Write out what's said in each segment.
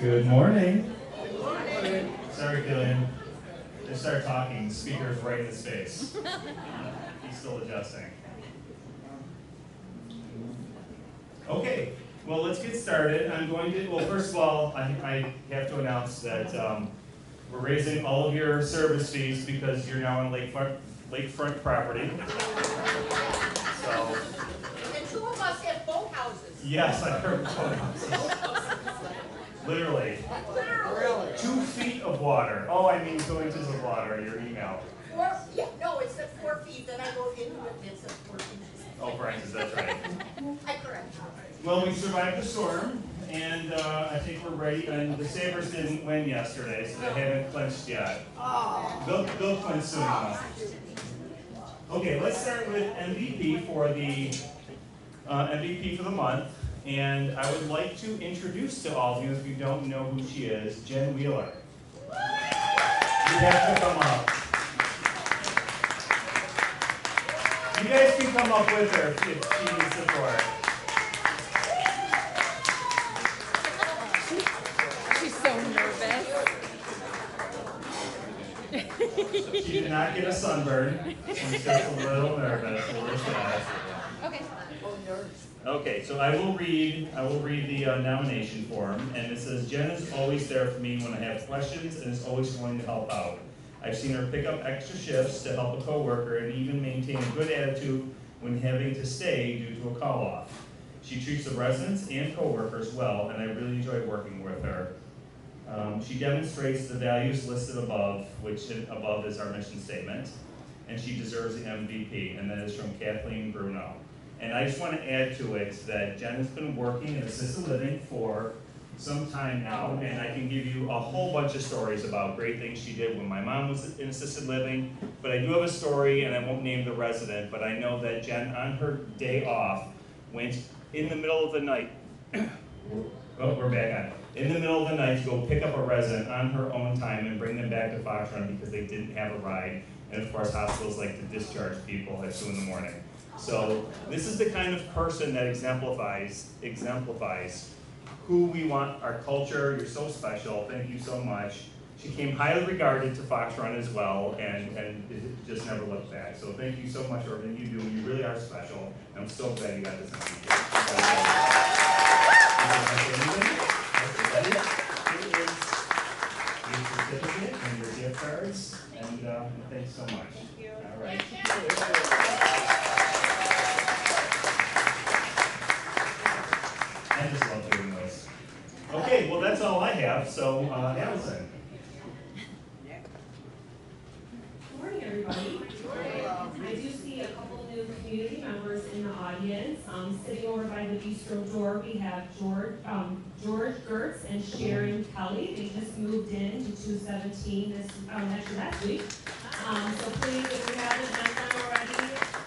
Good morning. Sorry, Killian. Just started talking. The speaker's right in his face. He's still adjusting. Okay, well, let's get started. Well, first of all, I have to announce that we're raising all of your service fees because you're now on lakefront property. So. And two of us have boat houses. Yes, I heard boat houses. Literally. 2 feet of water. Oh, I mean 2 inches of water, your email. It said 4 feet, then I go into it and it says 4 inches. Oh, Francis, that's right. I correct. Well, we survived the storm, and I think we're ready. And the Sabres didn't win yesterday, so they haven't clinched yet. They'll clinch soon enough. Okay, let's start with MVP for the MVP for the month. And I would like to introduce to all of you, if you don't know who she is, Jen Wheeler. You have to come up. You guys can come up with her if she needs support. She's so nervous. She did not get a sunburn. She's just a little nervous, a little shy. Okay. Okay, so I will read the nomination form, and it says, Jen is always there for me when I have questions and is always willing to help out. I've seen her pick up extra shifts to help a coworker and even maintain a good attitude when having to stay due to a call-off. She treats the residents and coworkers well, and I really enjoy working with her. She demonstrates the values listed above, which above is our mission statement, and she deserves the MVP, and that is from Kathleen Bruno. And I just want to add to it that Jen has been working in assisted living for some time now, and I can give you a whole bunch of stories about great things she did when my mom was in assisted living. But I do have a story, and I won't name the resident, but I know that Jen, on her day off, went in the middle of the night. Oh, we're back on. In the middle of the night to go pick up a resident on her own time and bring them back to Fox Run because they didn't have a ride. And of course, hospitals like to discharge people at 2 in the morning. So this is the kind of person that exemplifies who we want, our culture. You're so special. Thank you so much. She came highly regarded to Fox Run as well, and it just never looked back. So thank you so much for everything you do. You really are special. And I'm so glad you got this MVP. It is your certificate and your gift cards, and thanks so much. Thank you. All right. I just love doing those. Okay, well that's all I have, so Allison. Good morning, everybody. I do see a couple new community members in the audience. Sitting over by the bistro door, we have George Gertz and Sharon Kelly. They just moved in to 217 actually last week. So please, if you haven't met them already,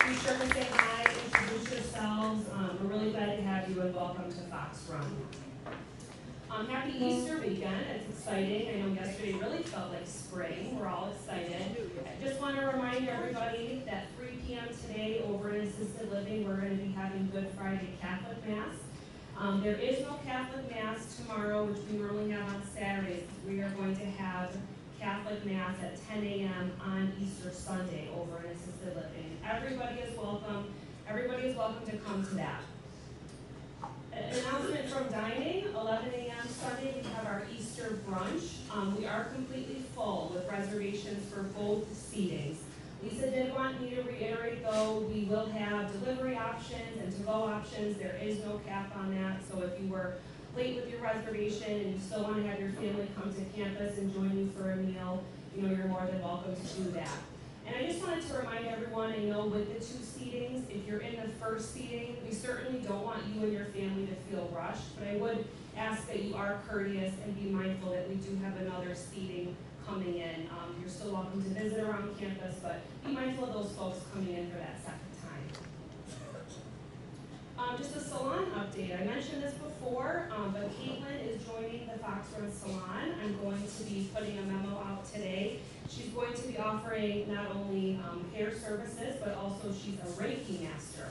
be sure to say hi, introduce yourselves. We're really glad to have you, and welcome to Fox Run. Happy Easter weekend. It's exciting. I know yesterday really felt like spring. We're all excited. I just want to remind everybody that 3 p.m. today over in assisted living, we're going to be having Good Friday Catholic Mass. There is no Catholic Mass tomorrow, which we normally have on Saturdays. We are going to have Catholic Mass at 10 a.m. on Easter Sunday over in assisted living. Everybody is welcome. Everybody is welcome to come to that. An announcement from dining, 11 a.m. Sunday, we have our Easter brunch. We are completely full with reservations for both seatings. Lisa did want me to reiterate though, we will have delivery options and to-go options. There is no cap on that, so if you were late with your reservation and you still want to have your family come to campus and join you for a meal, you're more than welcome to do that. And I just wanted to remind everyone, I know with the 2 seatings, if you're in the first seating, we certainly don't want you and your family to feel rushed, but I would ask that you are courteous and be mindful that we do have another seating coming in. You're still welcome to visit around campus, but be mindful of those folks coming in for that second time. Just a salon update. I mentioned this before, but Caitlin is joining the Fox Run Salon. I'm going to be putting a memo out today. She's going to be offering not only hair services, but also she's a Reiki master.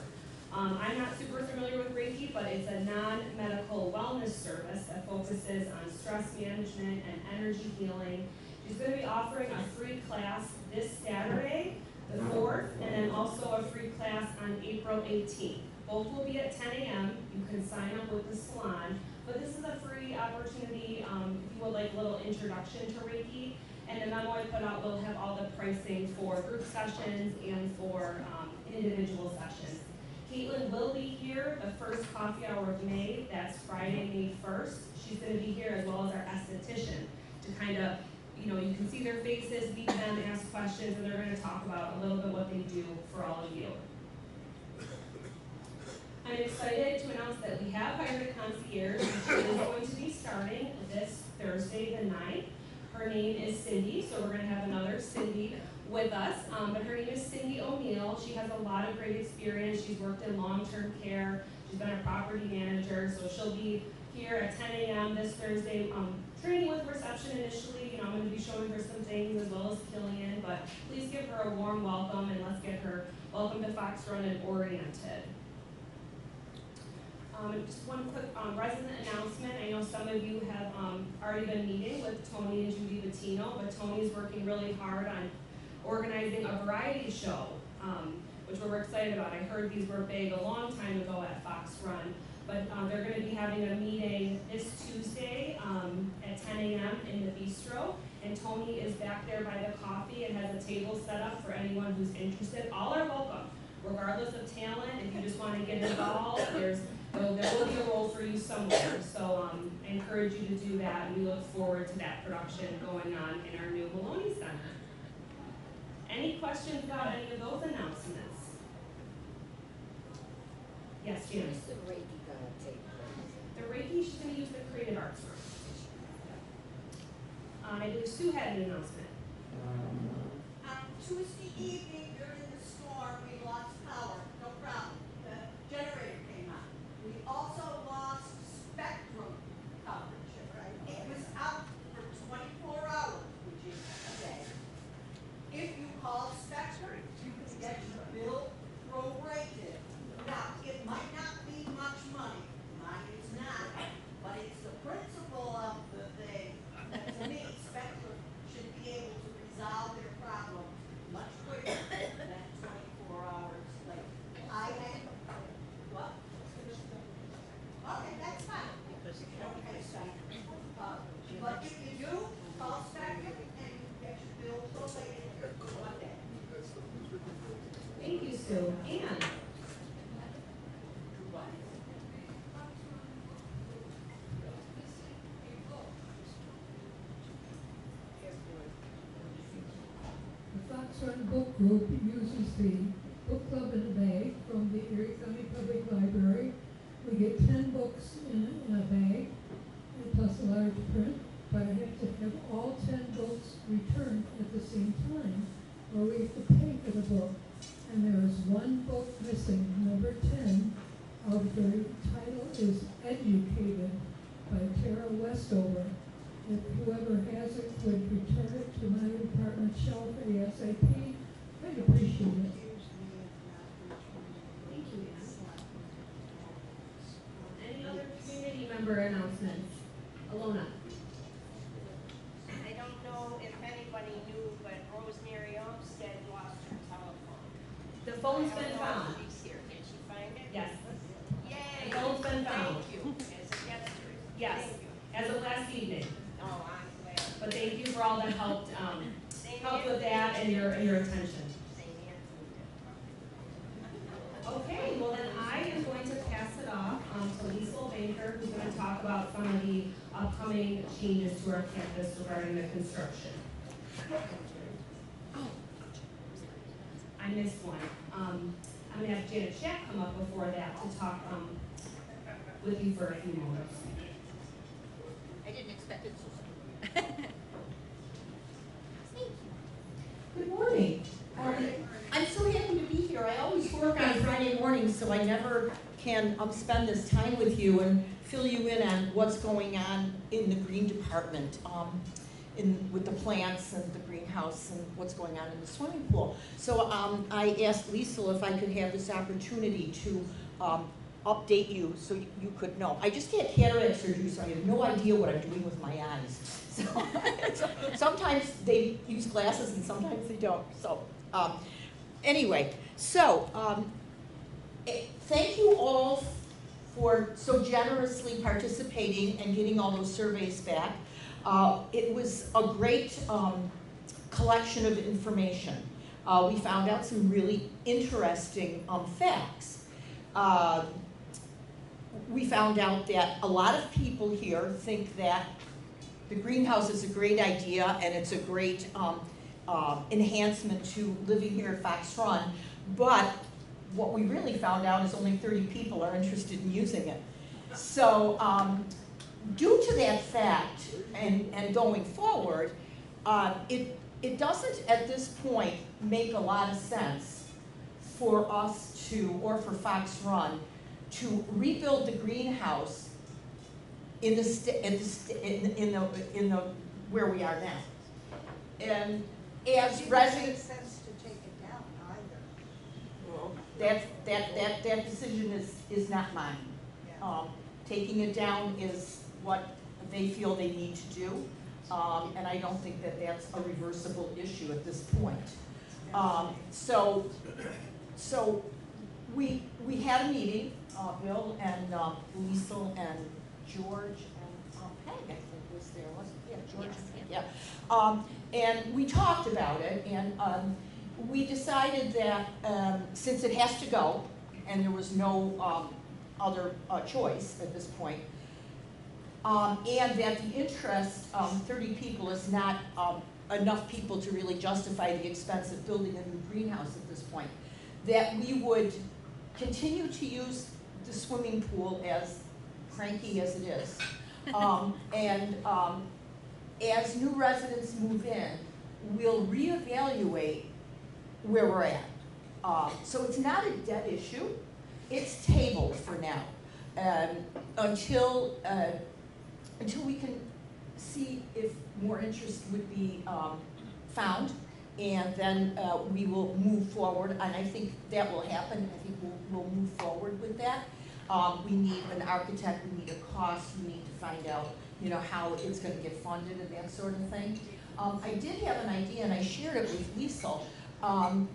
I'm not super familiar with Reiki, but it's a non-medical wellness service that focuses on stress management and energy healing. She's going to be offering a free class this Saturday, the 4th, and then also a free class on April 18th. Both will be at 10 a.m. You can sign up with the salon, but this is a free opportunity if you would like a little introduction to Reiki. And the memo I put out will have all the pricing for group sessions and for individual sessions. Caitlin will be here the first coffee hour of May. That's Friday, May 1st. She's going to be here as well as our esthetician to kind of, you can see their faces, meet them, ask questions, and they're going to talk about a little bit what they do for all of you. I'm excited to announce that we have hired a concierge. She is going to be starting this Thursday the 9th. Her name is Cindy, so we're going to have another Cindy with us, but her name is Cindy O'Neill. She has a lot of great experience. She's worked in long-term care. She's been a property manager, so she'll be here at 10 a.m. this Thursday, training with reception initially. I'm going to be showing her some things as well as Killian, but please give her a warm welcome and let's get her welcome to Fox Run and oriented. Just one quick resident announcement. I know some of you have already been meeting with Tony and Judy Bettino, but Tony's working really hard on organizing a variety show, which we're excited about. I heard these were big a long time ago at Fox Run, but they're going to be having a meeting this Tuesday at 10 a.m. in the bistro, and Tony is back there by the coffee and has a table set up for anyone who's interested. All are welcome, regardless of talent. If you just want to get involved, there will be a role for you somewhere. So I encourage you to do that, and we look forward to that production going on in our new Maloney Center. Any questions about any of those announcements? Yes, Janice? Who's the Reiki gonna take place? The Reiki, she's going to use the Creative Arts Room. I believe Sue had an announcement. On Tuesday evening during the storm, we lost power, no problem. The generator came on. We also lost Spectrum coverage, right? It was out for 24 hours, which is a day. If you call Spectrum, you can get your bill prorated. Now, it might not be much money, mine is not, but it's the principle of the thing that to me, Spectrum should be able to resolve their problem much quicker than 24 hours later. I had, what? Okay, that's fine. Okay, Spectrum. But if you do, call Spectrum and you get your bill prorated one day. Thank you, Sue. Ann? The Fox Run Book Group uses the book club in a bag from the Erie County Public Library. We get 10 books in a bag, and plus a large print, but I have to have all 10 books returned at the same time, or we have to pay for the book. And there is one book missing, number 10, of the title is Educated by Tara Westover. If whoever has it would return it to my department shelf ASAP, I'd appreciate it. Thank you, Ann. Any other community member announcements? Alona? I don't know if anybody knew, but Rosemary Olmsted lost her telephone. The phone's I don't been know if found. she's here. Did she find it? Yes. Yay! The phone's been found. Thank you. As a gesture. Yes, Thank you. as of last evening. Oh, I'm glad. But thank you for all that helped, Same helped here. with that and your attention. Same here. Okay, well then I am going to pass it off to Lisa Banker, who's going to talk about some of the upcoming changes to our campus regarding the construction. I missed one. I'm going to have Janet Shack come up before that to talk with you for a few moments. I didn't expect it so soon. Good morning. I'm so happy to be here. I always work on Friday mornings, so I never can spend this time with you and fill you in on what's going on in the Green Department. with the plants and the greenhouse and what's going on in the swimming pool. So I asked Liesl if I could have this opportunity to update you so you could know. I just had cataract surgery, so I have no idea what I'm doing with my eyes. So sometimes they use glasses and sometimes they don't. So anyway, so thank you all for so generously participating and getting all those surveys back. It was a great collection of information. We found out some really interesting facts. We found out that a lot of people here think that the greenhouse is a great idea and it's a great enhancement to living here at Fox Run, but what we really found out is only 30 people are interested in using it. So due to that fact and going forward, it doesn't at this point make a lot of sense for us to, or for Fox Run, to rebuild the greenhouse in the where we are now. And as It residents, doesn't make sense to take it down either. well, that decision is not mine. Yeah. Taking it down is what they feel they need to do, and I don't think that that's a reversible issue at this point. So we had a meeting, Bill and Liesl and George and Peg, I think was there, wasn't it? Yeah, George, Yes, yeah. And we talked about it, and we decided that since it has to go, and there was no other choice at this point, and that the interest, 30 people is not enough people to really justify the expense of building a new greenhouse at this point, that we would continue to use the swimming pool, as cranky as it is. As new residents move in, we'll reevaluate where we're at. So it's not a debt issue, it's tabled for now, until we can see if more interest would be found, and then we will move forward, and I think that will happen. I think we'll move forward with that. We need an architect, we need a cost, we need to find out, you know, how it's going to get funded and that sort of thing. I did have an idea, and I shared it with Liesl. I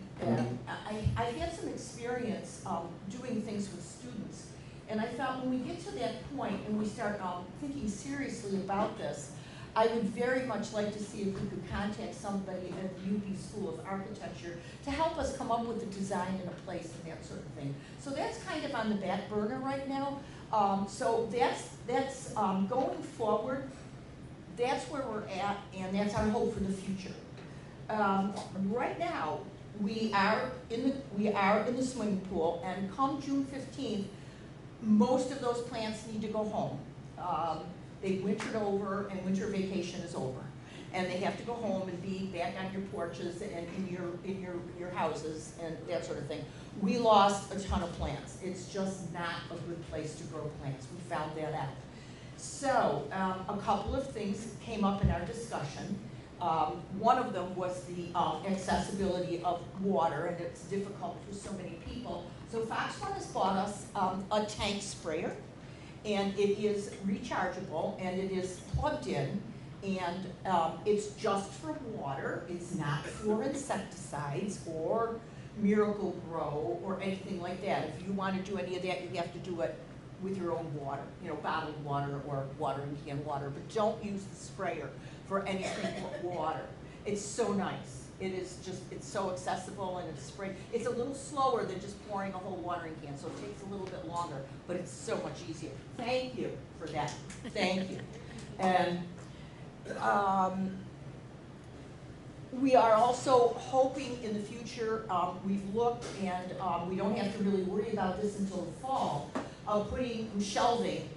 had some experience doing things with students, and I thought when we get to that point and we start thinking seriously about this, I would very much like to see if we could contact somebody at the UP School of Architecture to help us come up with a design and a place and that sort of thing. So that's kind of on the back burner right now. So that's going forward. That's where we're at, and that's our hope for the future. Right now, we are in the swimming pool, and come June 15th, most of those plants need to go home. They wintered over, and winter vacation is over, and they have to go home and be back on your porches and in your houses and that sort of thing. We lost a ton of plants. It's just not a good place to grow plants. We found that out. So a couple of things came up in our discussion. One of them was the accessibility of water, and it's difficult for so many people. So Fox Run has bought us a tank sprayer, and it is rechargeable, and it is plugged in, and it's just for water. It's not for insecticides or Miracle Grow or anything like that. If you want to do any of that, you have to do it with your own water, you know, bottled water or watering can water, but don't use the sprayer for anything but water. It's so nice. It is just, it's so accessible, and it's spray. It's a little slower than just pouring a whole watering can, so it takes a little bit longer, but it's so much easier. Thank you for that. Thank you. And we are also hoping in the future, we've looked, and we don't have to really worry about this until the fall, of putting shelving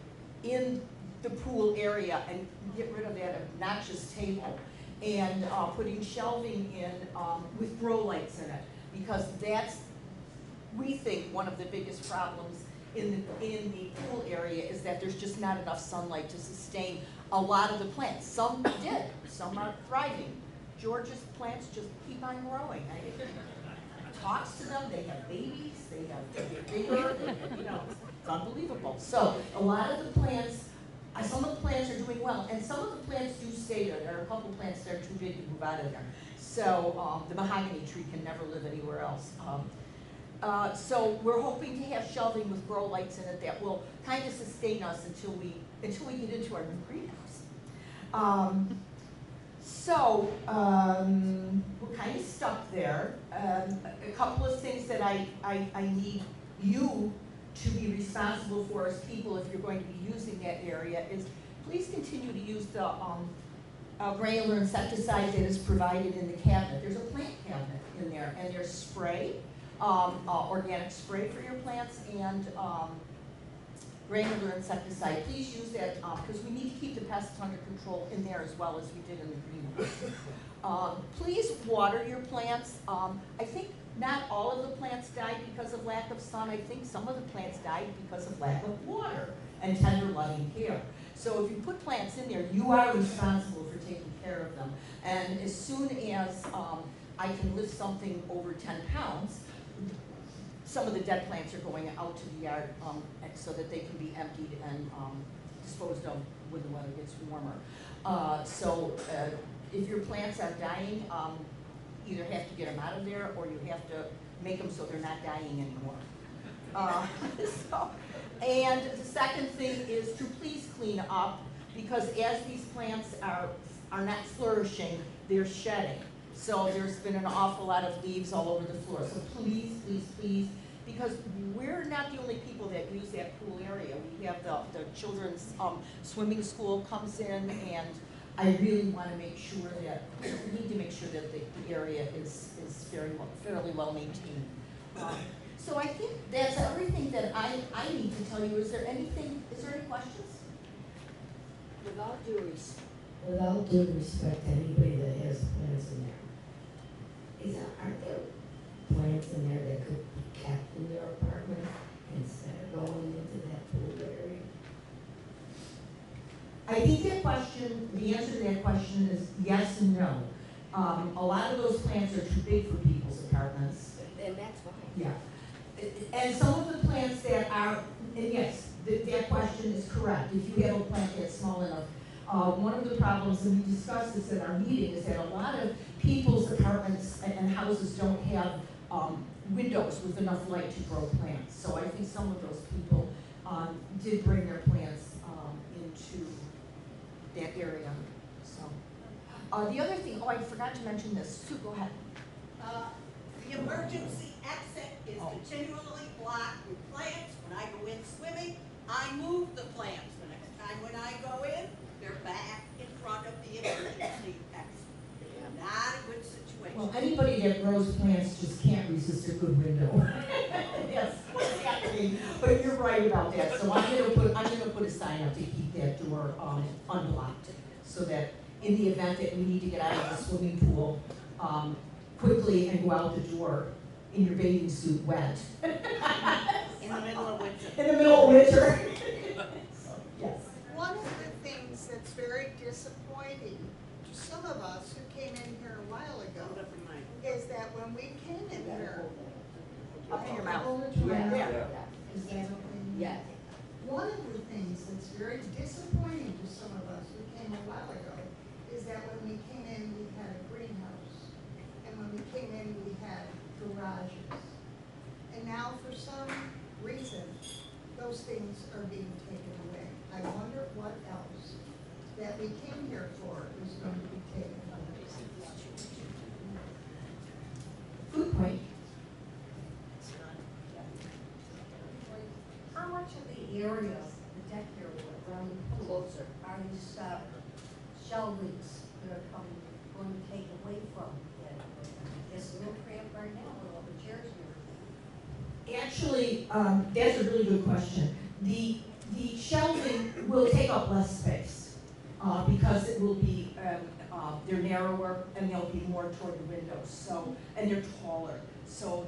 in the pool area and get rid of that obnoxious table, and putting shelving in with grow lights in it, because that's, we think, one of the biggest problems in the pool area is that there's just not enough sunlight to sustain a lot of the plants. Some did, some are thriving. George's plants just keep on growing. Talks to them, they have babies, they get bigger, it's unbelievable. So a lot of the plants, some of the plants are doing well, and some of the plants do stay there. There are a couple of plants that are too big to move out of there. So the mahogany tree can never live anywhere else. So we're hoping to have shelving with grow lights in it that will kind of sustain us until we get into our new greenhouse. We're kind of stuck there. A couple of things that I need you to be responsible for as people, if you're going to be using that area, is please continue to use the granular insecticide that is provided in the cabinet. There's a plant cabinet in there, and there's spray, organic spray for your plants, and granular insecticide. Please use that because we need to keep the pests under control in there as well as we did in the greenhouse. Please water your plants. I think not all of the plants died because of lack of sun. I think some of the plants died because of lack of water and tender loving care. So if you put plants in there, you are responsible for taking care of them. And as soon as I can lift something over 10 pounds, some of the dead plants are going out to the yard so that they can be emptied and disposed of when the weather gets warmer. If your plants are dying, either have to get them out of there or you have to make them so they're not dying anymore. And the second thing is to please clean up, because as these plants are not flourishing, they're shedding. So there's been an awful lot of leaves all over the floor. So please, please, please, because we're not the only people that use that pool area. We have the children's swimming school comes in, and I really want to make sure that, we need to make sure that the area is fairly well maintained. So I think that's everything that I need to tell you. Is there any questions? Without due respect. Without due respect to anybody that has plants in there, aren't there plants in there that could be kept in their apartment instead of going into that pool area? I think the answer to that question is yes and no. A lot of those plants are too big for people's apartments. And that's fine. Yeah. And some of the plants that are, and yes, that question is correct. If you have a plant that's small enough, one of the problems, and we discussed this at our meeting, is that a lot of people's apartments and houses don't have windows with enough light to grow plants. So I think some of those people did bring their plants into that area. So the other thing, I forgot to mention this. Sue, go ahead. The emergency exit is continually blocked with plants. When I go in swimming, I move the plants. The next time when I go in, they're back in front of the emergency exit. Not a good situation. Well, anybody that grows plants just can't resist a good window. Yes, exactly. But you're right about that. So I'm gonna put a sign up to keep that door unblocked, so that in the event that we need to get out of the swimming pool quickly and go out the door in your bathing suit wet. In the middle of winter. In the middle of winter. Yes. One of the things that's very disappointing to some of us who came in here a while ago is that when we came in here. Up in your mouth. Yeah. Is that okay? Yeah. One of the things that's very disappointing to some of us who came a while ago is that when we came in, we had a greenhouse. And when we came in, we had garages. And now for some reason, those things are being taken away. I wonder what else that we came here for is going to be taken away. Food point. How much of the area, the deck area around the pool, are these shelvings that are going to take away from it? It's a little cramped right now with all the chairs and everything. Actually, that's a really good question. The shelving will take up less space because it will be they're narrower and they'll be more toward the windows. So, and they're taller. So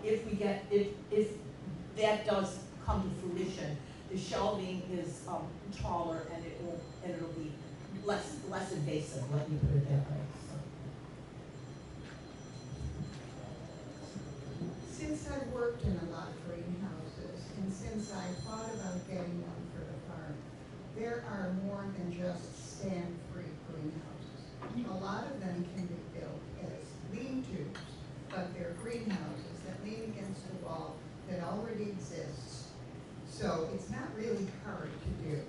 if that does come to fruition, the shelving is, taller and it'll be less invasive, let me put it that way, so. Since I've worked in a lot of greenhouses, and since I thought about getting one for the farm, there are more than just stand-free greenhouses. A lot of them can be built as lean-tos, but they're greenhouses that lean against the wall that already exists. So it's not really hard to do.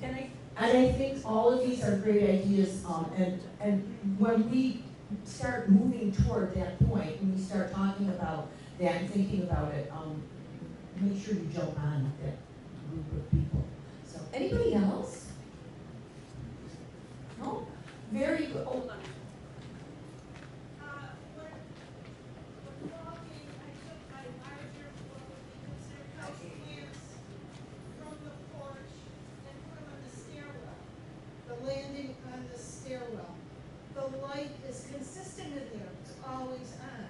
And I think all of these are great ideas, and when we start moving toward that point, when we start talking about that and thinking about it, make sure you jump on that group of people. So, anybody else? No? Very good. Oh, When walking, I took my larger book because they're house plants from the porch and put them on the stairwell, the landing on the stairwell. The light is consistent in there, it's always on.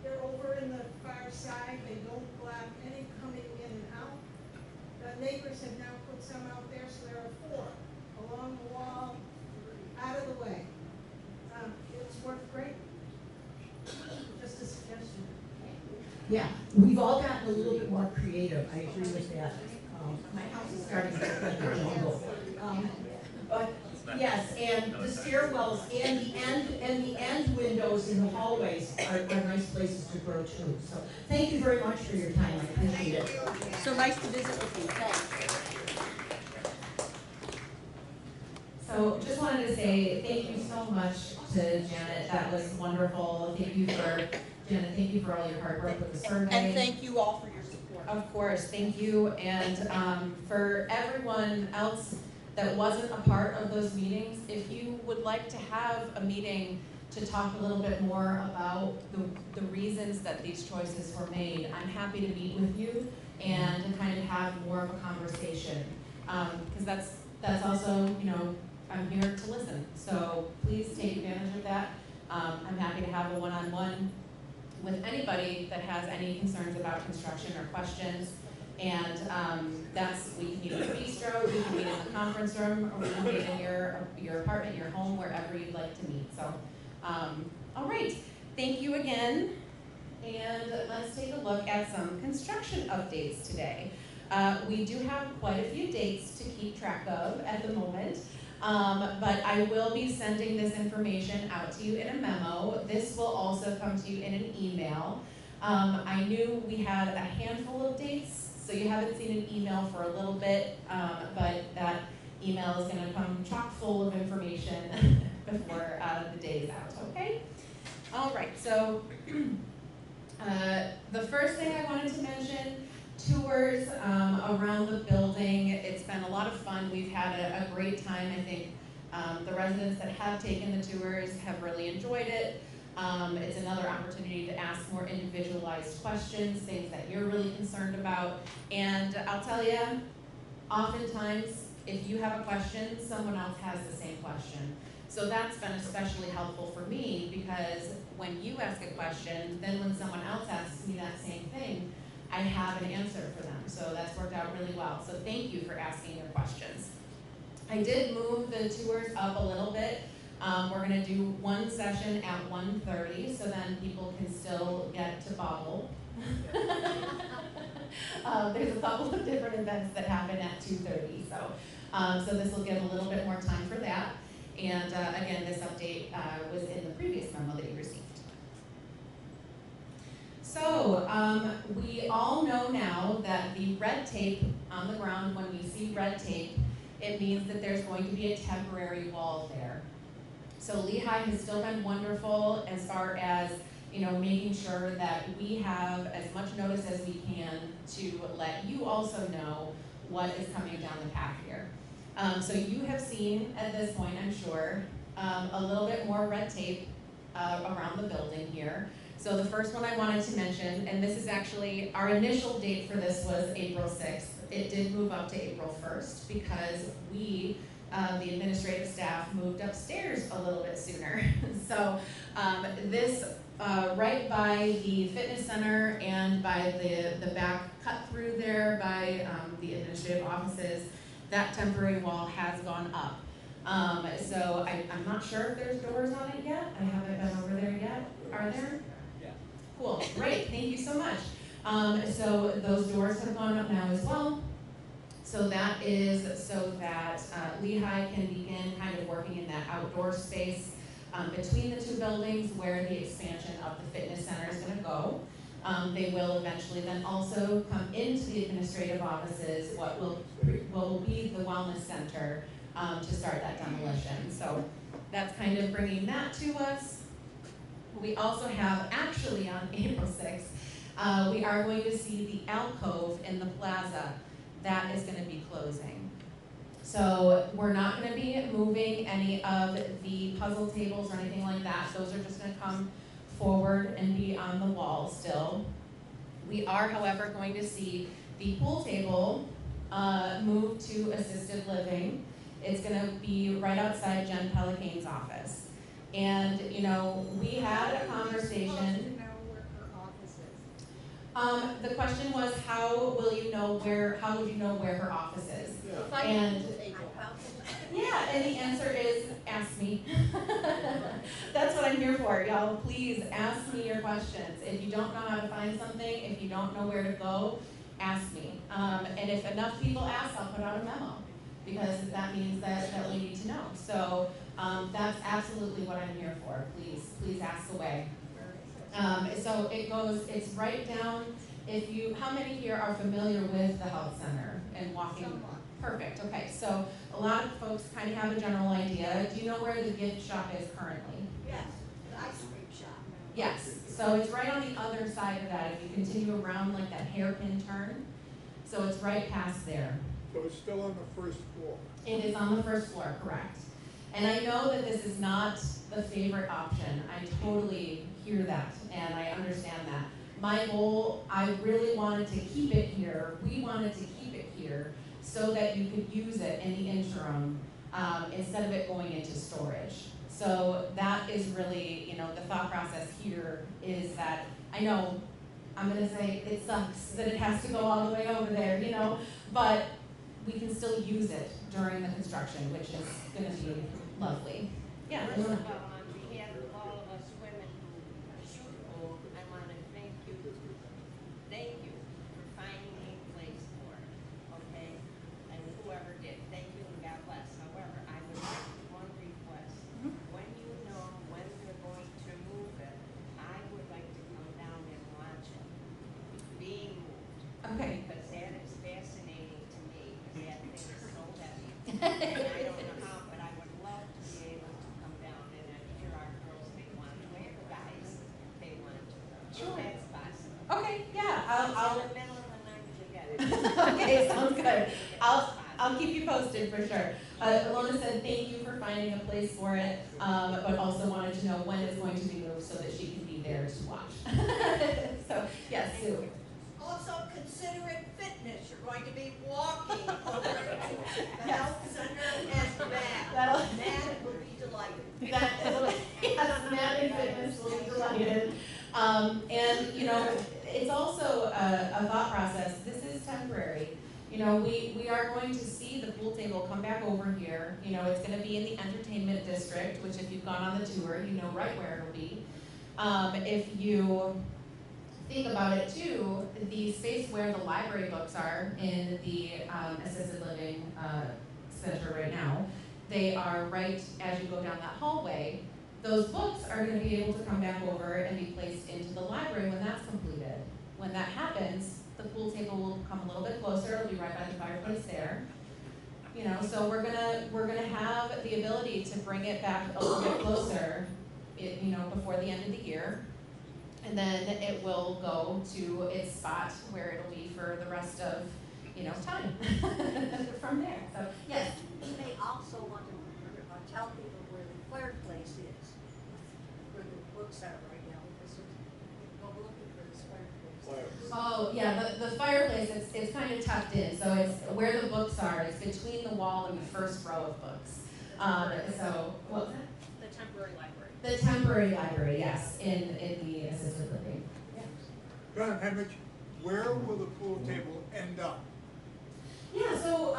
They're over in the far side, they don't block any coming in and out. The neighbors have now put some out there, so there are 4 along the wall, out of the way. It's worked great. Just a suggestion. yeah, we've all gotten a little bit more creative, I agree with that. My house is starting to look like a jungle. But yes, and the stairwells and the end windows in the hallways are nice places to grow too. So thank you very much for your time, I appreciate it. So nice to visit with you, thanks. So just wanted to say thank you so much to Janet. That was wonderful. Thank you for, Janet, thank you for all your hard work with the survey. And thank you all for your support. Of course, thank you. And for everyone else that wasn't a part of those meetings, if you would like to have a meeting to talk a little bit more about the reasons that these choices were made, I'm happy to meet with you and to kind of have more of a conversation. Because that's also, you know, I'm here to listen. So please take advantage of that. I'm happy to have a one-on-one with anybody that has any concerns about construction or questions. And we can meet in the bistro, we can meet in the conference room, or we can meet in your apartment, your home, wherever you'd like to meet. So, all right, thank you again. And let's take a look at some construction updates today. We do have quite a few dates to keep track of at the moment. But I will be sending this information out to you in a memo. This will also come to you in an email. I knew we had a handful of dates, so you haven't seen an email for a little bit, but that email is going to come chock full of information before the day is out, okay? All right, so the first thing I wanted to mention, tours around the building. It's been a lot of fun. We've had a great time. I think the residents that have taken the tours have really enjoyed it. It's another opportunity to ask more individualized questions, things that you're really concerned about. And I'll tell you, oftentimes, if you have a question, someone else has the same question. So that's been especially helpful for me, because when you ask a question, then when someone else asks me that same thing, I have an answer for them. So that's worked out really well. So thank you for asking your questions. I did move the tours up a little bit. We're gonna do one session at 1:30, so then people can still get to bobble. There's a couple of different events that happen at 2:30, so this will give a little bit more time for that. And again, this update was in the previous memo that you received. So we all know now that the red tape on the ground, when we see red tape, it means that there's going to be a temporary wall there. So Lehigh has still been wonderful as far as, you know, making sure that we have as much notice as we can to let you also know what is coming down the path here. So you have seen at this point, I'm sure, a little bit more red tape around the building here. So the first one I wanted to mention, and this is actually, our initial date for this was April 6th. It did move up to April 1st because we, the administrative staff, moved upstairs a little bit sooner. So this, right by the fitness center and by the back cut through there by the administrative offices, that temporary wall has gone up. So I'm not sure if there's doors on it yet. I haven't been over there yet. Are there? Yeah. Cool, great, thank you so much. So those doors have gone up now as well. So that is so that Lehigh can begin kind of working in that outdoor space between the two buildings where the expansion of the fitness center is going to go. They will eventually then also come into the administrative offices, what will be the wellness center, to start that demolition. So that's kind of bringing that to us. We also have, actually on April 6th, we are going to see the alcove in the plaza. That is going to be closing. So we're not going to be moving any of the puzzle tables or anything like that. Those are just going to come forward and be on the wall still. We are, however, going to see the pool table move to assisted living. It's going to be right outside Jen Pelicane's office. And, you know, we had a conversation. The question was, how would you know where her office is? And yeah, and the answer is, ask me. That's what I'm here for, y'all. Please ask me your questions. If you don't know how to find something, if you don't know where to go, ask me. And if enough people ask, I'll put out a memo, because that means that we need to know. So that's absolutely what I'm here for. Please ask away. So it's right down, how many here are familiar with the health center and walking? Somewhat. Perfect, okay, so a lot of folks kind of have a general idea. Do you know where the gift shop is currently? Yes, the ice cream shop. Yes, so it's right on the other side of that, if you continue around like that hairpin turn. So it's right past there. So it's still on the first floor? It is on the first floor, correct. And I know that this is not the favorite option. I totally hear that, and I understand that. My goal, I really wanted to keep it here. We wanted to keep it here so that you could use it in the interim instead of it going into storage. So that is really, you know, the thought process here is that, I know, I'm gonna say it sucks that it has to go all the way over there, you know, but we can still use it during the construction, which is gonna be lovely. Yeah. First of all, on behalf of all of us women who shoot pool, I want to thank you for finding a place for it, okay? And whoever did, thank you and God bless. However, I would like one request. When you know when they're going to move it, I would like to come down and watch it being moved. Okay. Because that is fascinating to me, because that thing is so heavy. And I don't know how, but I would love to be able to come down, and I'm sure our girls may want to, and guys, they want to. Sure. If that's possible. Okay, yeah, It's I'll in the middle of the night to get it. okay, sounds good. I'll keep you posted for sure. Alona said thank you for finding a place for it, but also wanted to know when it's going to be moved so that she can be there to watch. So, yes, Sue. Also, consider it fitness. You're going to be walking over to the health center and back. Matt will be delighted. Yes, Matt and Fitness will be delighted. And, you know, it's also a thought process. This is temporary. You know, we are going to see the pool table come back over here. You know, it's going to be in the entertainment district, which if you've gone on the tour, you know right where it'll be. If you think about it too, the space where the library books are in the assisted living center right now, they are right as you go down that hallway. Those books are going to be able to come back over and be placed into the library when that's completed. When that happens, the pool table will come a little bit closer. It'll be right by the fireplace there. You know, so we're gonna have the ability to bring it back a little bit closer, you know, before the end of the year. And then it will go to its spot where it'll be for the rest of, you know, time from there. So, yes. You may also want to tell people where the fireplace is, where the books are right now, because go looking for this fireplace. Oh, yeah, the fireplace, it's kind of tucked in, so it's where the books are, it's between the wall and the first row of books. So, what was that? The temporary library. The temporary library, yes, in the assisted living. Yeah. John, how much, where will the pool table end up? Yeah, so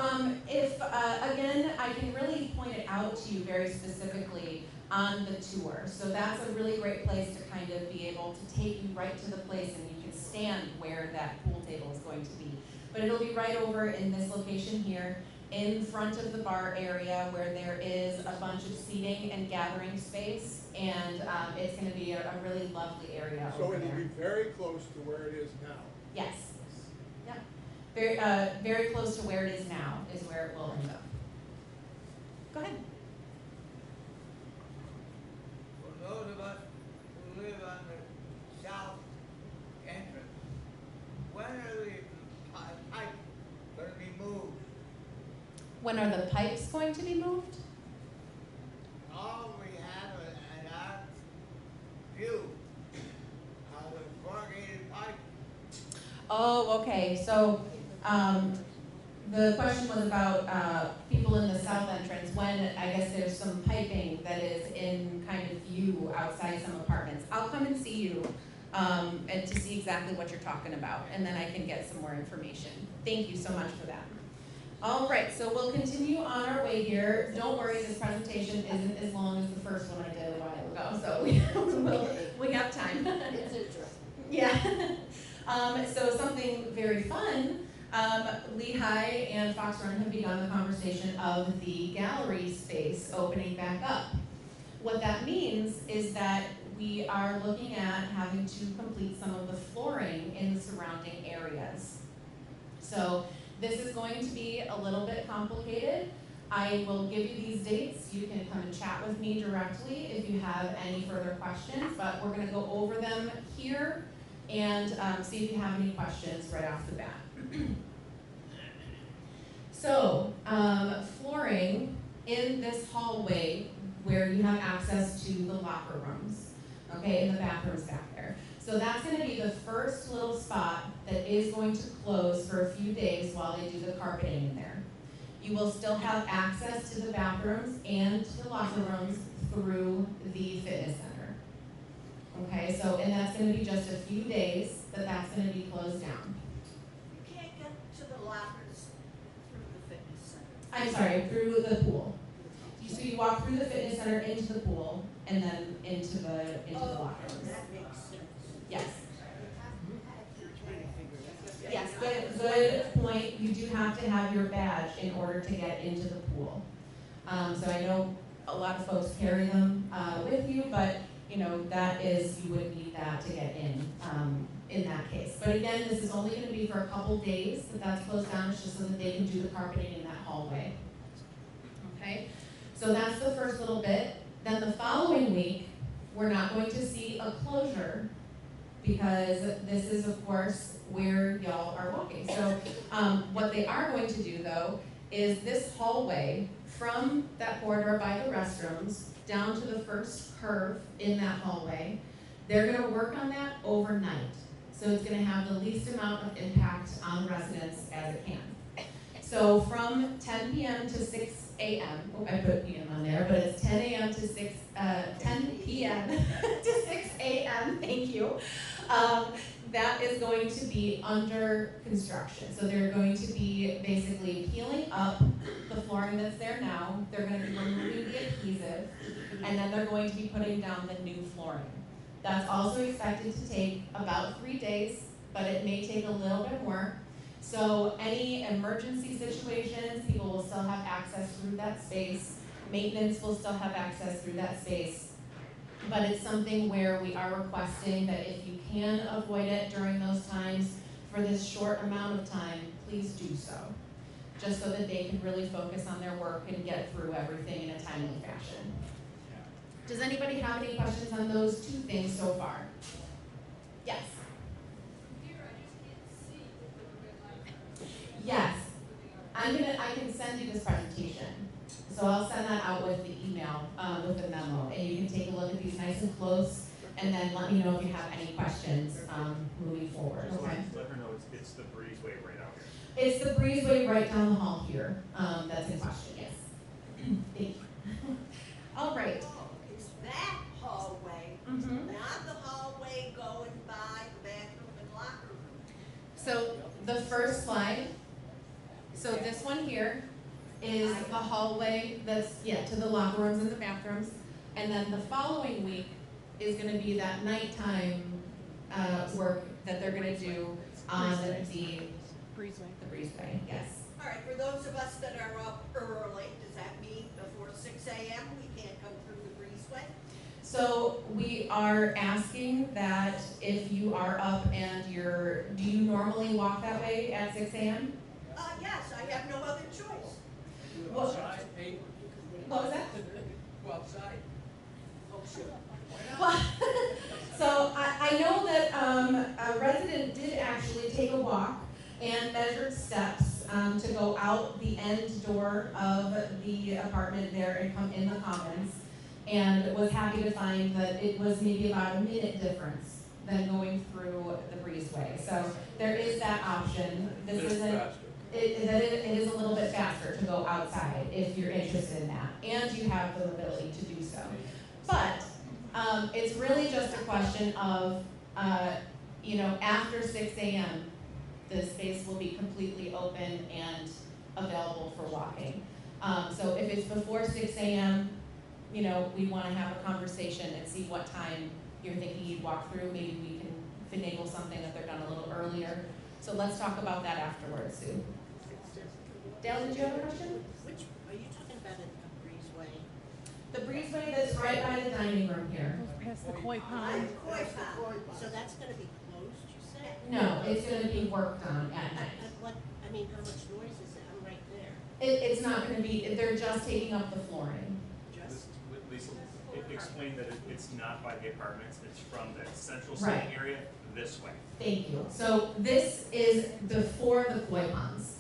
if, again, I can really point it out to you very specifically on the tour. So that's a really great place to kind of be able to take you right to the place, and you can stand where that pool table is going to be. But it'll be right over in this location here, in front of the bar area where there is a bunch of seating and gathering space, and it's gonna be a really lovely area So over it'll be there. very close to where it is now. Yes, yep. Very close to where it is now is where it will end up. Go ahead. For those of us who live on the south entrance, when are the pipes going to be moved? When are the pipes going to be moved? All we have at our view are the corrugated pipes. Oh, okay, so, the question was about, people in the south entrance, when, I guess there's some piping that is in kind of view outside some apartments. I'll come and see you, and to see exactly what you're talking about, and then I can get some more information. Thank you so much for that. All right, so we'll continue on our way here. Don't worry, this presentation isn't as long as the first one I did a while ago, so we have time. It's interesting. Yeah. So something very fun, Lehigh and Fox Run have begun the conversation of the gallery space opening back up. What that means is that we are looking at having to complete some of the flooring in the surrounding areas. So this is going to be a little bit complicated. I will give you these dates. You can come and chat with me directly if you have any further questions, but we're gonna go over them here and see if you have any questions right off the bat. So, flooring in this hallway where you have access to the locker rooms, okay, and the bathrooms back there. So that's gonna be the first little spot that is going to close for a few days while they do the carpeting in there. You will still have access to the bathrooms and to the locker rooms through the fitness center. Okay, so, and that's gonna be just a few days that that's gonna be closed down. You can't get to the lockers through the fitness center. I'm sorry, through the pool. So you walk through the fitness center into the pool and then into the locker rooms. That makes sense. Yes. Yes, good point. You do have to have your badge in order to get into the pool. So I know a lot of folks carry them with you, but you know, that is, you would need that to get in that case. But again, this is only gonna be for a couple days that that's closed down, it's just so that they can do the carpeting in that hallway. Okay, so that's the first little bit. Then the following week, we're not going to see a closure because this is of course where y'all are walking. So what they are going to do though is this hallway from that corridor by the restrooms down to the first curve in that hallway, they're gonna work on that overnight. So it's gonna have the least amount of impact on residents as it can. So from 10 p.m. to 6 a.m., oh, I put p.m. on there, but it's 10 a.m. to 10 p.m. to 6 a.m., thank you. That is going to be under construction. So they're going to be basically peeling up the flooring that's there now. They're going to be removing the adhesive, and then they're going to be putting down the new flooring. That's also expected to take about 3 days, but it may take a little bit more. So any emergency situations, people will still have access through that space. Maintenance will still have access through that space. But it's something where we are requesting that if you can avoid it during those times for this short amount of time, please do so. Just so that they can really focus on their work and get through everything in a timely fashion. Does anybody have any questions on those two things so far? Yes? Yes. I can send you this presentation. So I'll send that out with the email, with the memo, and you can take a look at these nice and close, and then let me know if you have any questions moving forward, Just okay? let her know it's the breezeway right out here. It's the breezeway right down the hall here, that's in question, yes. Thank you. All right. It's that hallway, Mhm. not the hallway going by the bathroom and locker room. the hallway that's, to the locker rooms and the bathrooms. And then the following week is gonna be that nighttime, work that they're gonna do on the breezeway, yes. All right, for those of us that are up early, does that mean before 6 a.m. we can't come through the breezeway? So we are asking that if you are up and do you normally walk that way at 6 a.m.? Yes, I have no other choice. Well, Outside, hey, what was that? go outside. Oh, sure. Well, so I know that a resident did actually take a walk and measured steps to go out the end door of the apartment there and come in the commons, and was happy to find that it was maybe about a minute difference than going through the breezeway. So there is that option. This isn't. It is a little bit faster to go outside if you're interested in that, and you have the ability to do so. But it's really just a question of, after 6 a.m., the space will be completely open and available for walking. So if it's before 6 a.m., we want to have a conversation and see what time you're thinking you'd walk through. Maybe we can finagle something that they're done a little earlier. So let's talk about that afterwards, Sue. Dale, did you have a question? Which, are you talking about a breezeway? The breezeway that's right by the dining room here. Past the koi I'm pond. koi pond. So that's gonna be closed, you said? No, it's gonna be worked on at night. What, how much noise is it? I'm right there. It's not gonna be, they're just taking up the flooring. Just, Lisa, explain that it's not by the apartments, it's from the central Right. sitting area this way. Thank you. So this is before the koi ponds.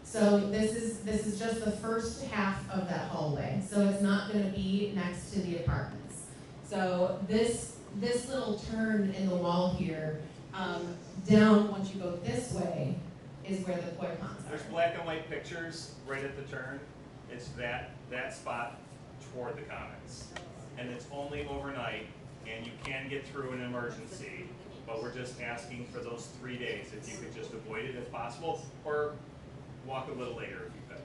So this is just the first half of that hallway. So it's not gonna be next to the apartments. So this little turn in the wall here, down once you go this way, is where the koi ponds There's are. black and white pictures right at the turn. It's that spot toward the commons. And it's only overnight, and you can get through an emergency, but we're just asking for those 3 days, if you could just avoid it if possible, or walk a little later if you could.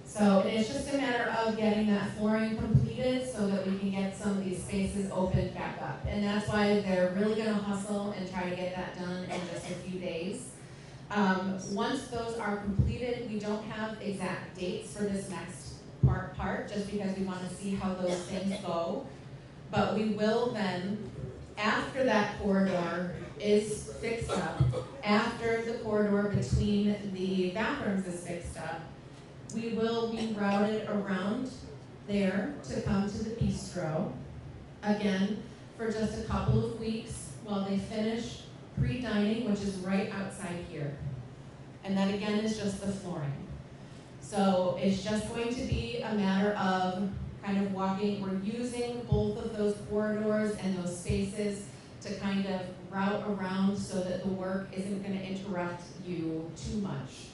So it's just a matter of getting that flooring completed so that we can get some of these spaces opened back up. And that's why they're really gonna hustle and try to get that done in just a few days. Once those are completed, we don't have exact dates for this next part, just because we wanna see how those things go. But we will then, after that corridor is fixed up, after the corridor between the bathrooms is fixed up, we will be routed around there to come to the bistro, again, for just a couple of weeks while they finish pre-dining, which is right outside here. And that again is just the flooring. So it's just going to be a matter of kind of walking, we're using both of those corridors and those spaces to kind of route around so that the work isn't gonna interrupt you too much.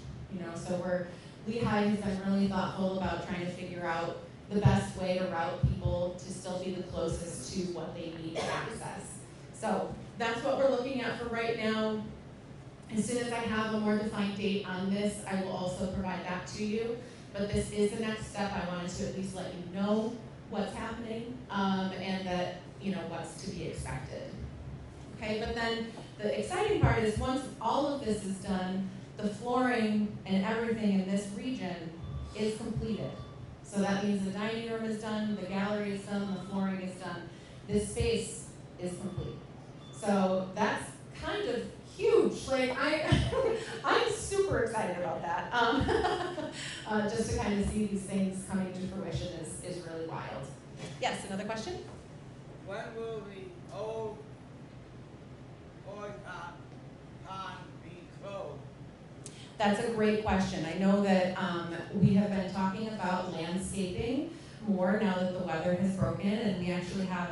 So Lehigh has been really thoughtful about trying to figure out the best way to route people to still be the closest to what they need to access. So that's what we're looking at for right now. As soon as I have a more defined date on this, I will also provide that to you. But this is the next step. I wanted to at least let you know what's happening, and that, what's to be expected. Okay, but then the exciting part is once all of this is done, the flooring and everything in this region is completed. So that means the dining room is done, the gallery is done, the flooring is done. This space is complete. So that's kind of huge. Like I'm super excited about that. Just to kind of see these things coming to fruition is really wild. Yes, another question? When will the old koi pond be closed? That's a great question. I know that we have been talking about landscaping more now that the weather has broken, and we actually have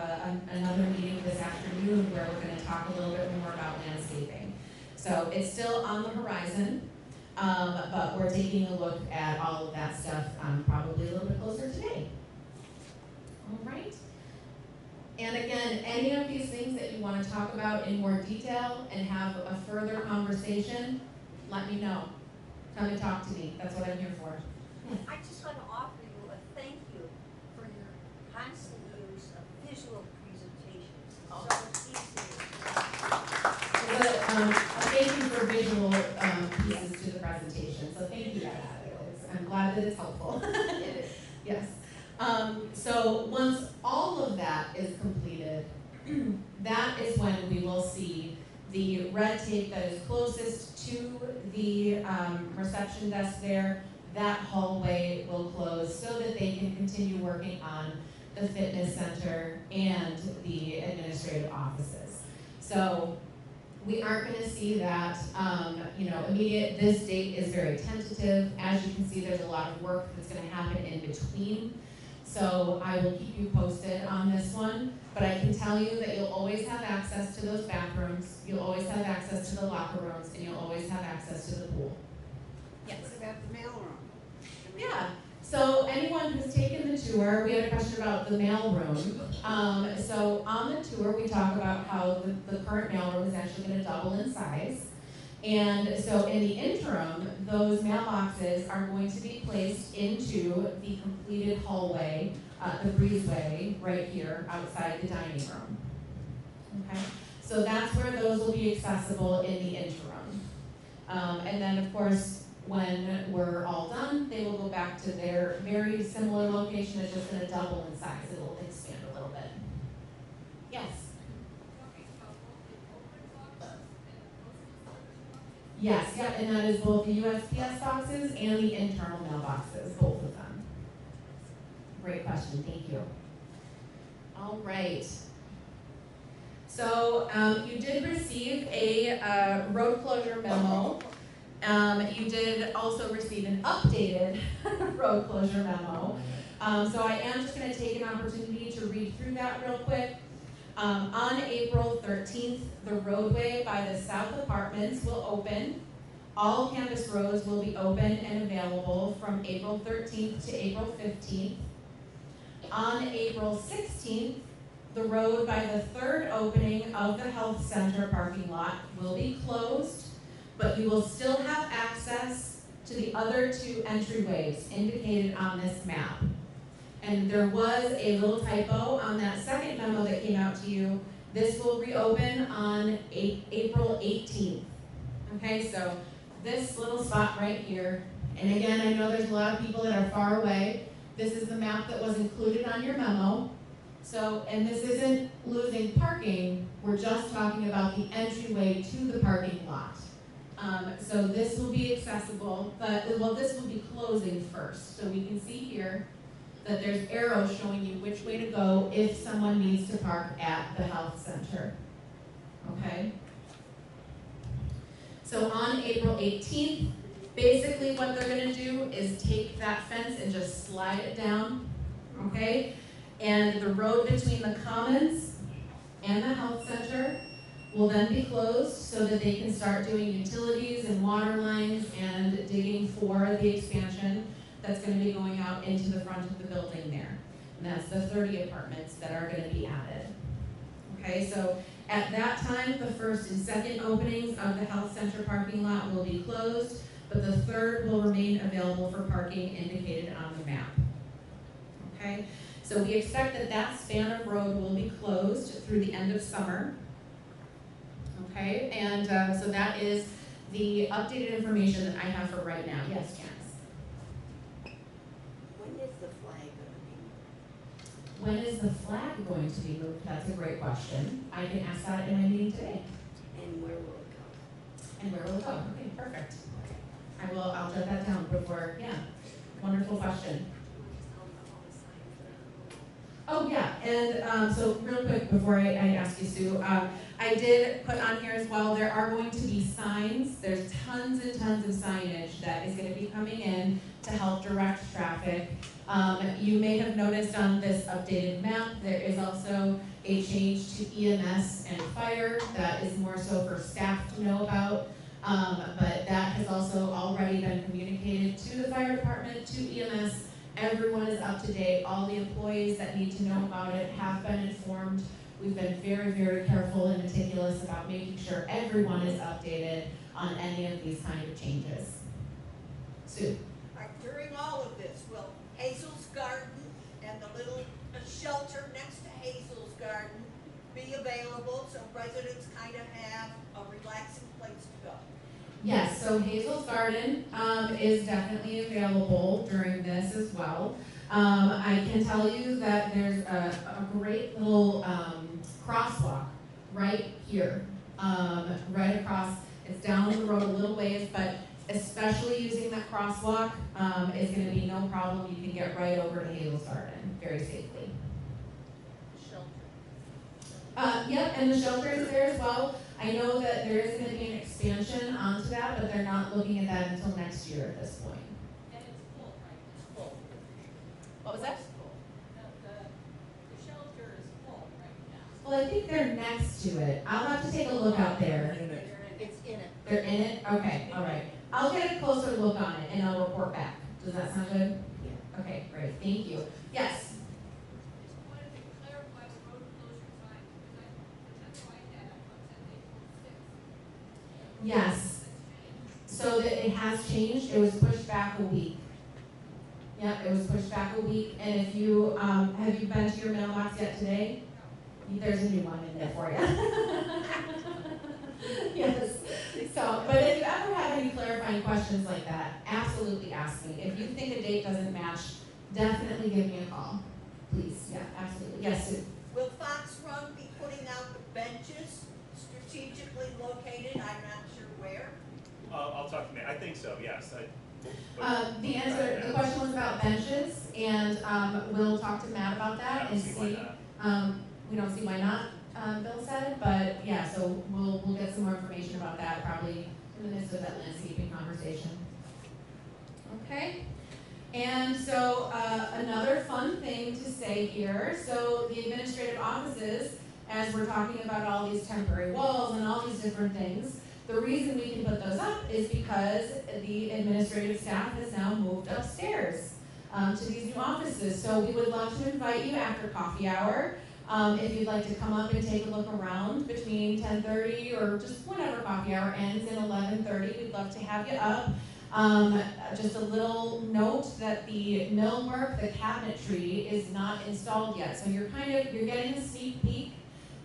another meeting this afternoon where we're going to talk a little bit more about landscaping. So it's still on the horizon, but we're taking a look at all of that stuff probably a little bit closer today. All right. And again, any of these things that you want to talk about in more detail and have a further conversation, let me know. Come and talk to me. That's what I'm here for. I just want to offer you a thank you for your constant use of visual presentations. Oh. So it's easy. But, a thank you for visual pieces to the presentation, so thank you guys. I'm glad that it's helpful. Yes. So once all of that is completed, that is when we will see the red tape that is closest to the reception desk there. That hallway will close so that they can continue working on the fitness center and the administrative offices. So we aren't going to see that, immediate. This date is very tentative. As you can see, there's a lot of work that's going to happen in between. So I will keep you posted on this one. But I can tell you that you'll always have access to those bathrooms, you'll always have access to the locker rooms, and you'll always have access to the pool. Yes? What about the mailroom? Yeah. So anyone who's taken the tour, we had a question about the mailroom. So on the tour, we talk about how the current mailroom is actually going to double in size. And so in the interim, those mailboxes are going to be placed into the completed hallway, the breezeway right here outside the dining room. Okay, so that's where those will be accessible in the interim. And then of course, when we're all done, they will go back to their very similar location. It's just going to double in size. It'll expand a little bit. Yes? Yes, yeah, and that is both the USPS boxes and the internal mailboxes, both of them. Great question, thank you. All right. So you did receive a road closure memo. You did also receive an updated road closure memo. So I am just going to take an opportunity to read through that real quick. On April 13th, the roadway by the South Apartments will open. All campus roads will be open and available from April 13th to April 15th. On April 16th, the road by the third opening of the health center parking lot will be closed, but you will still have access to the other two entryways indicated on this map. And there was a little typo on that second memo that came out to you. This will reopen on April 18th. Okay, so this little spot right here, and again, I know there's a lot of people that are far away. This is the map that was included on your memo. So, and this isn't losing parking, we're just talking about the entryway to the parking lot. So this will be accessible, but, well, this will be closing first. So we can see here that there's arrows showing you which way to go if someone needs to park at the health center. Okay? So on April 18th, basically what they're gonna do is take that fence and just slide it down, okay? And the road between the Commons and the health center will then be closed so that they can start doing utilities and water lines and digging for the expansion that's going to be going out into the front of the building there. And that's the 30 apartments that are going to be added. Okay, so at that time, the first and second openings of the health center parking lot will be closed, but the third will remain available for parking indicated on the map. Okay, so we expect that that span of road will be closed through the end of summer. Okay, and so that is the updated information that I have for right now. Yes, Janice? When is the flag gonna be? When is the flag going to be moved? That's a great question. I can ask that in my meeting today. And where will it go? And where will it go? Okay, perfect. I'll jot that down before, yeah. Wonderful question. Oh, yeah, and so real quick before I ask you, Sue, I did put on here as well, there are going to be signs. There's tons and tons of signage that is going to be coming in to help direct traffic. You may have noticed on this updated map, there is also a change to EMS and fire that is more so for staff to know about. But that has also already been communicated to the fire department, to EMS. Everyone is up to date. All the employees that need to know about it have been informed. We've been very, very careful and meticulous about making sure everyone is updated on any of these kind of changes. Sue? During all of Hazel's Garden and the little shelter next to Hazel's Garden be available so residents kind of have a relaxing place to go? Yes, so Hazel's Garden is definitely available during this as well. I can tell you that there's a great little crosswalk right here, right across. It's down the road a little ways, but especially using that crosswalk is going to be no problem. You can get right over to Hazel's Garden very safely. Yep, and the shelter is there as well. I know that there is going to be an expansion onto that, but they're not looking at that until next year at this point. And it's full, right? It's full. What was that? The shelter is full right now. Well, I think they're next to it. I'll have to take a look out there. It's in it. They're in it? Okay, all right. I'll get a closer look on it and I'll report back. Does that sound good? Yeah. Okay, great. Thank you. Yes? Just wanted to clarify the road closure time, because that's why I had April 6th. Yes. So that it has changed. It was pushed back a week. Yep, it was pushed back a week. And if you, have you been to your mailbox yet today? There's a new one in there for you. Yes. So, but if you ever have any clarifying questions like that, absolutely ask me. If you think a date doesn't match, definitely give me a call. Please, yeah, absolutely. Yes, Sue. Will Fox Run be putting out the benches strategically located? I'm not sure where. I'll talk to Matt. I think so, yes. The answer, the question was about benches, and we'll talk to Matt about that and see. We don't see why not, Bill said, but yeah, so we'll get some more information about that probably in the midst of that landscaping conversation. Okay, and so another fun thing to say here, so the administrative offices, as we're talking about all these temporary walls and all these different things, the reason we can put those up is because the administrative staff has now moved upstairs to these new offices. So we would love to invite you after coffee hour. If you'd like to come up and take a look around between 10:30 or just whenever coffee hour ends in 11:30, we'd love to have you up. Just a little note that the millwork, the cabinetry is not installed yet. So you're getting a sneak peek.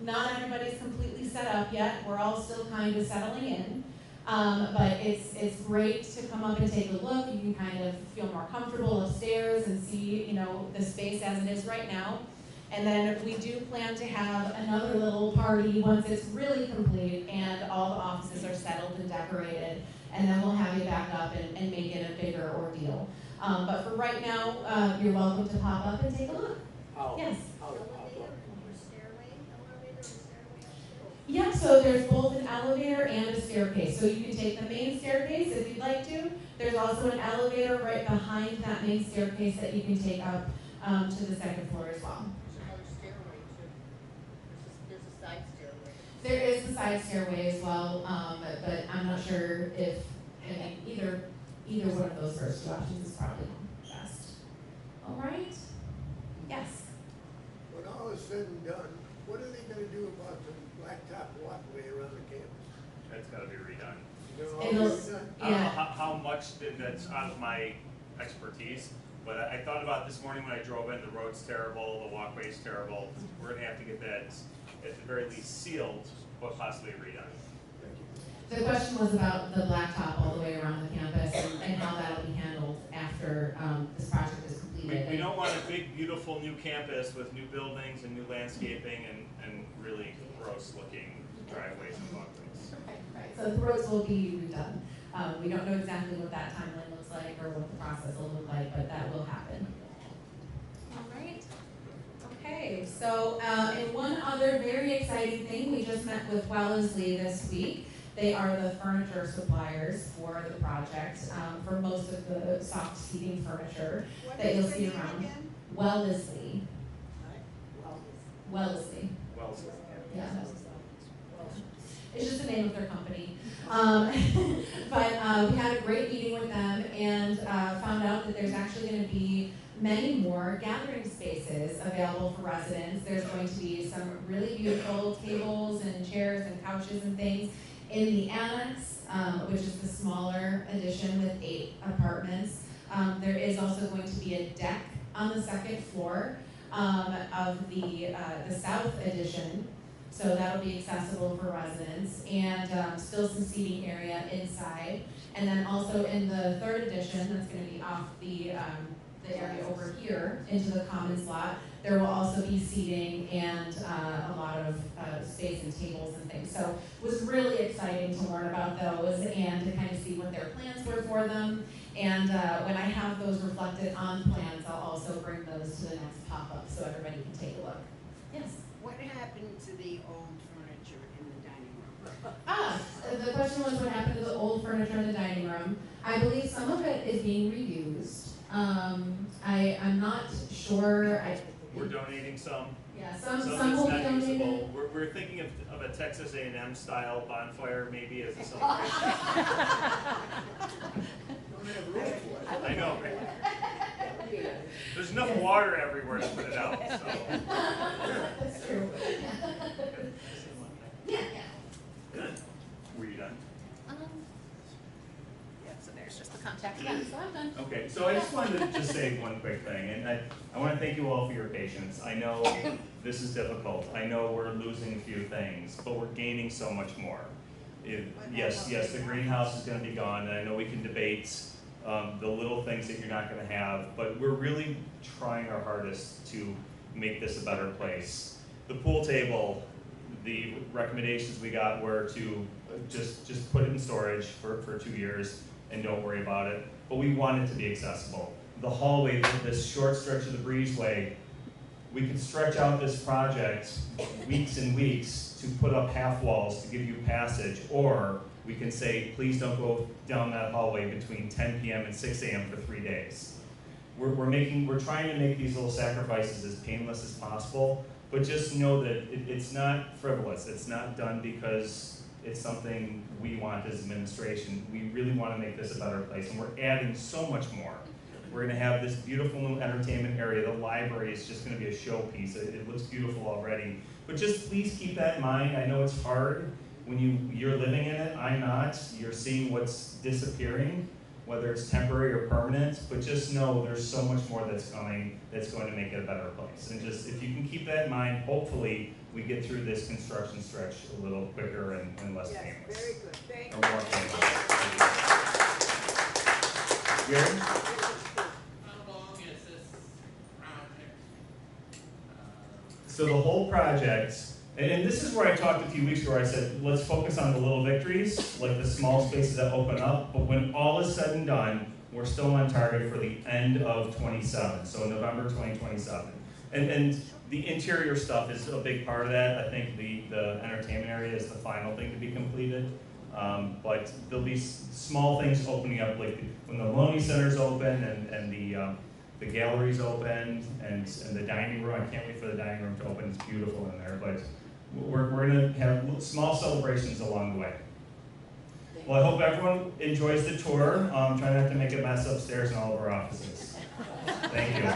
Not everybody's completely set up yet. We're all still kind of settling in. But it's great to come up and take a look. You can kind of feel more comfortable upstairs and see, the space as it is right now. And then we do plan to have another little party once it's really complete and all the offices are settled and decorated. And then we'll have you back up and make it a bigger ordeal. But for right now, you're welcome to pop up and take a look. Yes? Yep, so there's both an elevator and a staircase. So you can take the main staircase if you'd like to. There's also an elevator right behind that main staircase that you can take up to the second floor as well. There is a side stairway as well, but I'm not sure if either one of those first two options is probably best. All right? Yes? When all is said and done, what are they gonna do about the blacktop walkway around the campus? That's gotta be redone. Is it all redone? I don't know how much that's out of my expertise, but I thought about this morning when I drove in, the road's terrible, the walkway's terrible. We're gonna have to get that, at the very least, sealed, but possibly redone. The question was about the blacktop all the way around the campus and how that'll be handled after this project is completed. We don't want a big, beautiful new campus with new buildings and new landscaping and really gross looking driveways and walkways. Right, so the roads will be redone. We don't know exactly what that timeline looks like or what the process will look like, but that will happen. All right. Okay, so and one other very exciting thing, we just met with Wellesley this week. They are the furniture suppliers for the project, for most of the soft seating furniture that you'll see around. Wellesley. Wellesley. Wellesley. Yeah. It's just the name of their company. But we had a great meeting with them and found out that there's actually going to be many more gathering spaces available for residents. There's going to be some really beautiful tables and chairs and couches and things in the annex, which is the smaller addition with 8 apartments. There is also going to be a deck on the second floor of the south addition. So that'll be accessible for residents, and still some seating area inside. And then also in the third addition, that's gonna be off the area over here into the commons lot, there will also be seating and a lot of space and tables and things. So it was really exciting to learn about those and to kind of see what their plans were for them. And when I have those reflected on plans, I'll also bring those to the next pop-up so everybody can take a look. Yes? What happened to the old furniture in the dining room? The question was what happened to the old furniture in the dining room. I believe some of it is being reused. I'm not sure. We're donating some. Yeah, some Some will is be not donated. usable. We're thinking of a Texas A&M style bonfire maybe as a celebration. I know, right? There's enough water everywhere to put it out, so. That's true. Yeah. Good. Were you done? Yeah, so there's just the contact again, so I'm done. Okay, so I just wanted to just say one quick thing, and I want to thank you all for your patience. I know this is difficult. I know we're losing a few things, but we're gaining so much more. Yes, the greenhouse is going to be gone, and I know we can debate the little things that you're not going to have, but we're really trying our hardest to make this a better place. The pool table, the recommendations we got were to just put it in storage for 2 years and don't worry about it. But we want it to be accessible. The hallway, this short stretch of the breezeway, we could stretch out this project weeks and weeks to put up half walls to give you passage, or we can say, please don't go down that hallway between 10 p.m. and 6 a.m. for 3 days. We're trying to make these little sacrifices as painless as possible, but just know that it's not frivolous. It's not done because it's something we want as administration. We really want to make this a better place, and we're adding so much more. We're going to have this beautiful new entertainment area. The library is just going to be a showpiece. It looks beautiful already. But just please keep that in mind. I know it's hard when you're living in it. I'm not. You're seeing what's disappearing, whether it's temporary or permanent. But just know there's so much more that's coming that's going to make it a better place. And just if you can keep that in mind, hopefully we get through this construction stretch a little quicker and less painless. Yes, very good, thank Or you. more painless. Gary? How long is this project? So the whole project, and this is where I talked a few weeks ago, where I said, let's focus on the little victories, like the small spaces that open up, but when all is said and done, we're still on target for the end of 27, so November 2027. And the interior stuff is a big part of that. I think the entertainment area is the final thing to be completed. But there'll be small things opening up, like when the Loney Center's open and the gallery's open and the dining room. I can't wait for the dining room to open. It's beautiful in there. But we're going to have small celebrations along the way. Well, I hope everyone enjoys the tour. Try not to make a mess upstairs in all of our offices. Thank you.